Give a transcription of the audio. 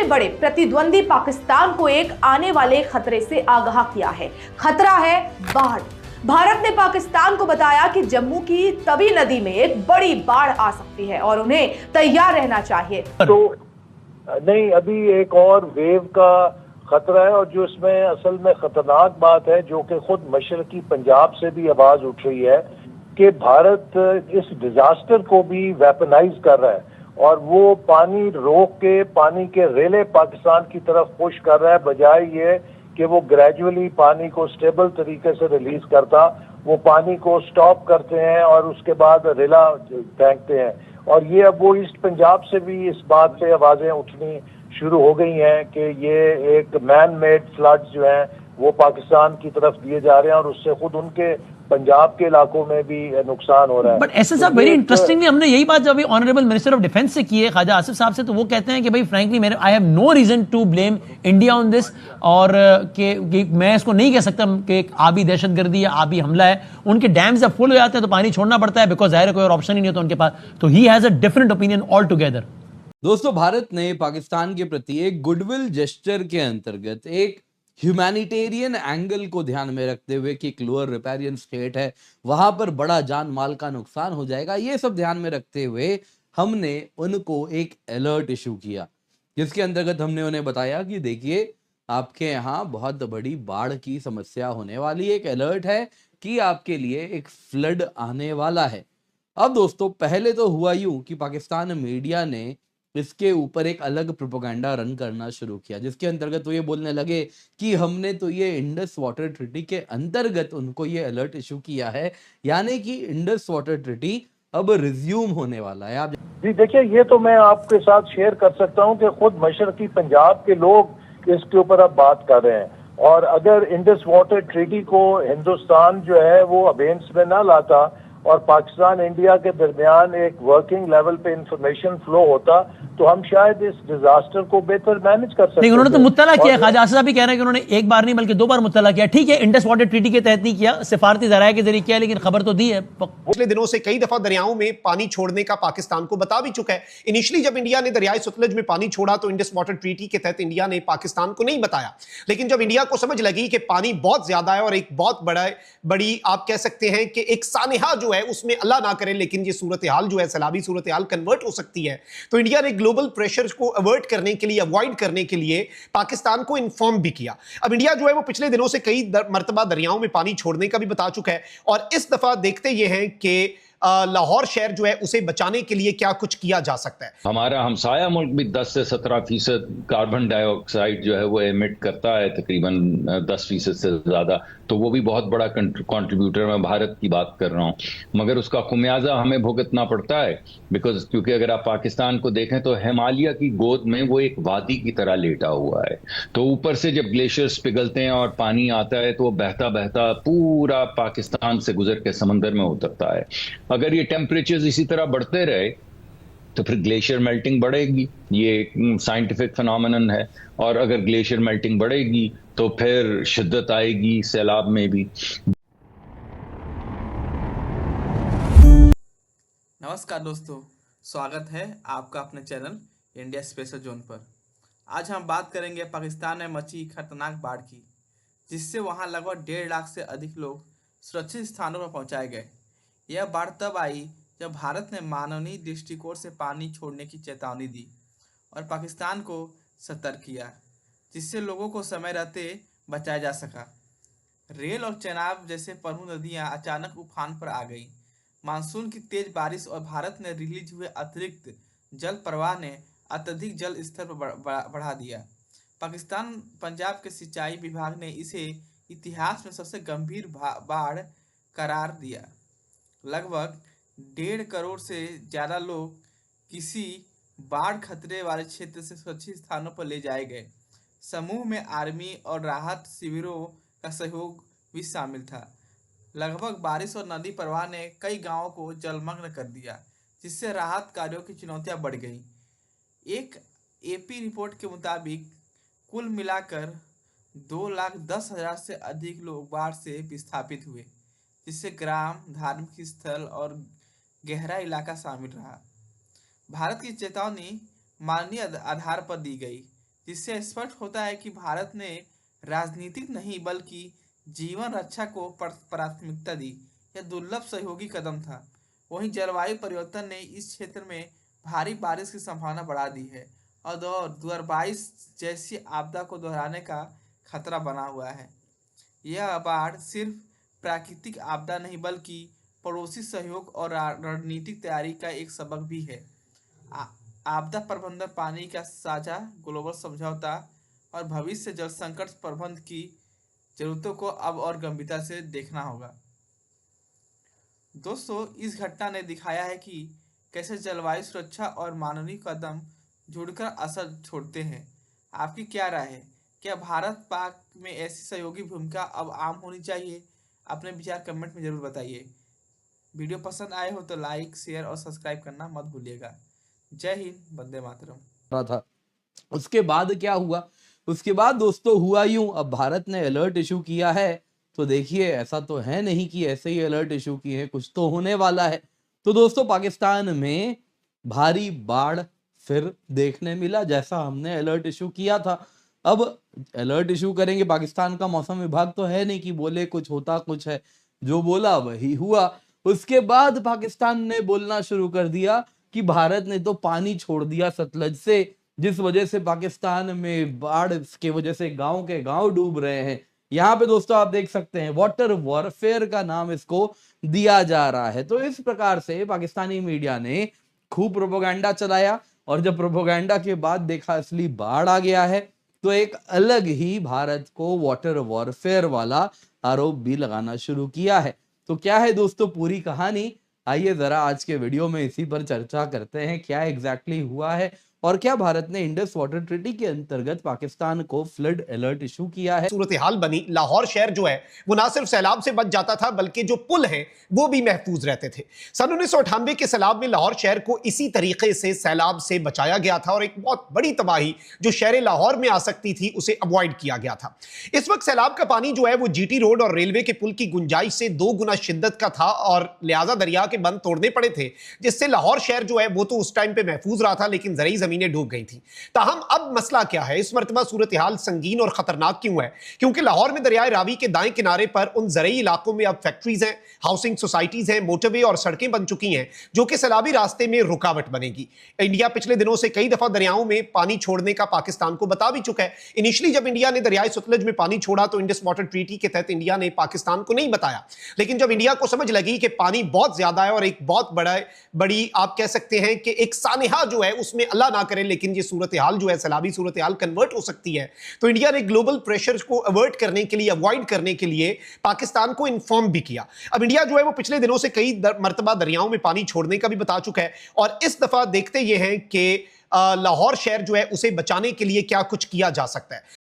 बड़े प्रतिद्वंदी पाकिस्तान को एक आने वाले खतरे से आगाह किया है। खतरा है बाढ़। भारत ने पाकिस्तान को बताया कि जम्मू की तवी नदी में एक बड़ी बाढ़ आ सकती है और उन्हें तैयार रहना चाहिए। तो नहीं, अभी एक और वेव का खतरा है, और जो इसमें असल में खतरनाक बात है, जो कि खुद मशरकी पंजाब से भी आवाज उठ रही है कि भारत इस डिजास्टर को भी वेपनाइज कर रहा है और वो पानी रोक के पानी के रेले पाकिस्तान की तरफ पुश कर रहा है, बजाय ये कि वो ग्रेजुअली पानी को स्टेबल तरीके से रिलीज करता। वो पानी को स्टॉप करते हैं और उसके बाद रेला फेंकते हैं। और ये अब वो ईस्ट पंजाब से भी इस बात पे आवाजें उठनी शुरू हो गई हैं कि ये एक मैन मेड फ्लड्स जो हैं वो पाकिस्तान की तरफ दिए जा रहे हैं और उससे खुद उनके पंजाब के इलाकों में भी नुकसान हो रहा है। बट ऐसे साहब वेरी इंटरेस्टिंगली हमने यही बात जब अभी ऑनरेबल मिनिस्टर ऑफ डिफेंस से की है ख्वाजा आसिफ साहब से, तो वो कहते हैं कि भाई फ्रैंकली मेरे I have no reason to blame India on this, और कि मैं इसको नहीं कह सकता कि एक आबी दहशतगर्दी या आबी हमला है। उनके डैम्स जब फुल हो जाते हैं तो पानी छोड़ना पड़ता है, बिकॉज जाहिर है कोई और ऑप्शन ही नहीं होता उनके पास। तो he has a different opinion all together. दोस्तों, भारत ने पाकिस्तान के प्रति एक गुडविल जेस्चर के अंतर्गत एक ह्यूमैनिटेरियन एंगल को ध्यान में रखते हुए कि एक लोअर रिपेरियन स्टेट है, वहां पर बड़ा जान माल का नुकसान हो जाएगा, ये सब ध्यान में रखते हुए हमने उनको एक अलर्ट इशू किया, जिसके अंतर्गत हमने उन्हें बताया कि देखिए आपके यहाँ बहुत बड़ी बाढ़ की समस्या होने वाली, एक अलर्ट है कि आपके लिए एक फ्लड आने वाला है। अब दोस्तों, पहले तो हुआ यूं कि पाकिस्तान मीडिया ने इसके ऊपर एक अलग प्रोपेगेंडा रन करना शुरू किया, जिसके अंतर्गत वो ये बोलने लगे कि हमने तो ये इंडस वाटर ट्रीटी के अंतर्गत उनको ये अलर्ट इशू किया है, यानी कि इंडस वाटर ट्रीटी अब रिज्यूम होने वाला है। आप जी देखिए, ये तो मैं आपके साथ शेयर कर सकता हूँ कि खुद मशरकी पंजाब के लोग इसके ऊपर अब बात कर रहे हैं, और अगर इंडस वाटर ट्रीटी को हिंदुस्तान जो है वो अबेंस में ना लाता और पाकिस्तान इंडिया के दरमियान एक वर्किंग लेवल पे इंफॉर्मेशन फ्लो होता, तो हम शायद इस डिजास्टर को बेहतर मैनेज कर सकते। उन्होंने तो मुत्तला किया, ख्वाजा आसिफ साहब भी कह रहे हैं कि उन्होंने एक बार नहीं बल्कि 2 बार मुत्तला किया। ठीक है, इंडस वाटर ट्रीटी के तहत नहीं किया, सिफारती जराये के जरिए किया, लेकिन खबर तो दी है। पिछले दिनों से कई दफा दरियाओं में पानी छोड़ने का पाकिस्तान को बता भी चुका है। इनिशियली जब इंडिया ने दरियाए सतलज में पानी छोड़ा तो इंडस वाटर ट्रीटी के तहत इंडिया ने पाकिस्तान को नहीं बताया, लेकिन जब इंडिया को समझ लगी कि पानी बहुत ज्यादा है और एक बहुत बड़ी आप कह सकते हैं कि एक सानेहा जो है उसमें अल्लाह ना करे लेकिन ये सूरत हाल जो है सैलाबी सूरत हाल कन्वर्ट हो सकती है, तो इंडिया ने ग्लोबल प्रेशर को अवॉइड करने के लिए, अवॉइड करने के लिए पाकिस्तान को इन्फॉर्म भी किया। अब इंडिया जो है वो पिछले दिनों से कई मर्तबा दरियाओं में पानी छोड़ने का भी बता चुका है, और इस दफा देखते ये हैं कि लाहौर शहर जो है उसे बचाने के लिए क्या कुछ किया जा सकता है। हमारा हमसाया मुल्क भी 10 से 17% कार्बन डाइऑक्साइड जो है वो एमिट करता है, तकरीबन 10% से ज्यादा, तो वो भी बहुत बड़ा कंट्रीब्यूटर, मैं भारत की बात कर रहा हूँ, मगर उसका खुमियाजा हमें भुगतना पड़ता है। बिकॉज क्योंकि अगर आप पाकिस्तान को देखें तो हिमालय की गोद में वो एक वादी की तरह लेटा हुआ है, तो ऊपर से जब ग्लेशियर्स पिघलते हैं और पानी आता है तो वो बहता बहता पूरा पाकिस्तान से गुजर के समंदर में उतरता है। अगर ये टेम्परेचर्स इसी तरह बढ़ते रहे तो फिर ग्लेशियर मेल्टिंग बढ़ेगी, ये एक साइंटिफिक फिनोमेनन है, और अगर ग्लेशियर मेल्टिंग बढ़ेगी तो फिर शिद्दत आएगी सैलाब में भी। नमस्कार दोस्तों, स्वागत है आपका अपने चैनल इंडिया स्पेशल जोन पर। आज हम बात करेंगे पाकिस्तान में मची खतरनाक बाढ़ की, जिससे वहां लगभग 1.5 लाख से अधिक लोग सुरक्षित स्थानों पर पहुंचाए गए। यह बाढ़ तब आई जब भारत ने मानवीय दृष्टिकोण से पानी छोड़ने की चेतावनी दी और पाकिस्तान को सतर्क किया, जिससे लोगों को समय रहते बचाया जा सका। रेल और चेनाब जैसे प्रमुख नदियां अचानक उफान पर आ गईं। मानसून की तेज बारिश और भारत में रिलीज हुए अतिरिक्त जल प्रवाह ने अत्यधिक जल स्तर पर बढ़ा दिया। पाकिस्तान पंजाब के सिंचाई विभाग ने इसे इतिहास में सबसे गंभीर बाढ़ करार दिया। लगभग 1.5 करोड़ से ज़्यादा लोग किसी बाढ़ खतरे वाले क्षेत्र से सुरक्षित स्थानों पर ले जाए गए। समूह में आर्मी और राहत शिविरों का सहयोग भी शामिल था। लगभग बारिश और नदी प्रवाह ने कई गांवों को जलमग्न कर दिया, जिससे राहत कार्यों की चुनौतियां बढ़ गईं। एक एपी रिपोर्ट के मुताबिक कुल मिलाकर 2,10,000 से अधिक लोग बाढ़ से विस्थापित हुए, जिससे ग्राम, धार्मिक स्थल और गहरा इलाका शामिल रहा। भारत की चेतावनी मानवीय आधार पर दी गई, जिससे स्पष्ट होता है कि भारत ने राजनीतिक नहीं बल्कि जीवन रक्षा को प्राथमिकता दी। यह दुर्लभ सहयोगी कदम था। वहीं जलवायु परिवर्तन ने इस क्षेत्र में भारी बारिश की संभावना बढ़ा दी है और 2022 जैसी आपदा को दोहराने का खतरा बना हुआ है। यह बाढ़ सिर्फ प्राकृतिक आपदा नहीं बल्कि पड़ोसी सहयोग और रणनीतिक तैयारी का एक सबक भी है। आपदा प्रबंधन, पानी का साझा, ग्लोबल समझौता और भविष्य जल संकट प्रबंधन की जरूरतों को अब और गंभीरता से देखना होगा। दोस्तों, इस घटना ने दिखाया है कि कैसे जलवायु सुरक्षा और मानवीय कदम जुड़कर असर छोड़ते हैं। आपकी क्या राय है? क्या भारत पाक में ऐसी सहयोगी भूमिका अब आम होनी चाहिए? अपने विचार कमेंट में जरूर बताइए। वीडियो पसंद आए हो तो लाइक, शेयर और सब्सक्राइब करना मत भूलिएगा। जय हिंद, वंदे मातरम। था। उसके बाद क्या हुआ? उसके बाद दोस्तों हुआ यूं, अब भारत ने अलर्ट इशू किया है, तो देखिए ऐसा तो है नहीं कि ऐसे ही अलर्ट इशू किए हैं, कुछ तो होने वाला है। तो दोस्तों पाकिस्तान में भारी बाढ़ फिर देखने मिला, जैसा हमने अलर्ट इशू किया था। अब अलर्ट इशू करेंगे, पाकिस्तान का मौसम विभाग तो है नहीं कि बोले कुछ होता कुछ है, जो बोला वही हुआ। उसके बाद पाकिस्तान ने बोलना शुरू कर दिया कि भारत ने तो पानी छोड़ दिया सतलज से, जिस वजह से पाकिस्तान में बाढ़ की वजह से गांव के गांव डूब रहे हैं। यहाँ पे दोस्तों आप देख सकते हैं वाटर वॉरफेयर का नाम इसको दिया जा रहा है। तो इस प्रकार से पाकिस्तानी मीडिया ने खूब प्रोपेगेंडा चलाया और जब प्रोपेगेंडा के बाद देखा असली बाढ़ आ गया है, तो एक अलग ही भारत को वाटर वॉरफेयर वाला आरोप भी लगाना शुरू किया है। तो क्या है दोस्तों पूरी कहानी, आइए जरा आज के वीडियो में इसी पर चर्चा करते हैं। क्या एग्जैक्टली हुआ है और क्या भारत ने इंडस वाटर ट्रीटी के अंतर्गत पाकिस्तान को फ्लड अलर्ट इशू किया है। सूरत हाल बनी, लाहौर शहर जो है वो ना सिर्फ सैलाब से बच जाता था बल्कि जो पुल हैं वो भी महफूज रहते थे। सन 1998 के सैलाब में लाहौर शहर को इसी तरीके से सैलाब से बचाया गया था और एक बहुत बड़ी तबाही जो शहर लाहौर में आ सकती थी उसे अवॉइड किया गया था। इस वक्त सैलाब का पानी जो है वो जीटी रोड और रेलवे के पुल की गुंजाइश से 2 गुना शिद्दत का था और लिहाजा दरिया के बंद तोड़ने पड़े थे, जिससे लाहौर शहर जो है वो तो उस टाइम पे महफूज रहा था लेकिन जरिए जमीनें डूब गई थी। ताहम अब मसला क्या है, इस मर्तबा सूरत हाल संगीन और खतरनाक क्यों है? क्योंकि लाहौर में दरियाए रावी के दाएं किनारे पर उन जरिए इलाकों में अब फैक्ट्रीज हैं, हाउसिंग सोसाइटीज हैं, मोटरवे और सड़कें बन चुकी हैं जो कि सैलाबी रास्ते में रुकावट बनेगी। इंडिया पिछले दिनों से कई दफा दरियाओं में पानी छोड़ने का पाकिस्तान को बता भी चुका है। इनिशियली जब इंडिया ने दरियाए सतलज में पानी छोड़ा तो इंडस वाटर ट्रीटी के तहत इंडिया ने पाकिस्तान को नहीं बताया, लेकिन जब इंडिया को समझ लगी कि पानी बहुत ज्यादा है और एक बहुत बड़ी आप कह सकते हैं कि एक सानेहा जो है उसमें अल्लाह ना करे लेकिन ये सूरत हाल जो है सैलाबी सूरत हाल कन्वर्ट हो सकती है, तो इंडिया ने ग्लोबल प्रेशर को अवॉइड करने के लिए, अवॉइड करने के लिए पाकिस्तान को इन्फॉर्म भी किया। अब इंडिया जो है वो पिछले दिनों से कई मर्तबा दरियाओं में पानी छोड़ने का भी बता चुका है और इस दफा देखते ये हैं कि लाहौर शहर जो है उसे बचाने के लिए क्या कुछ किया जा सकता है।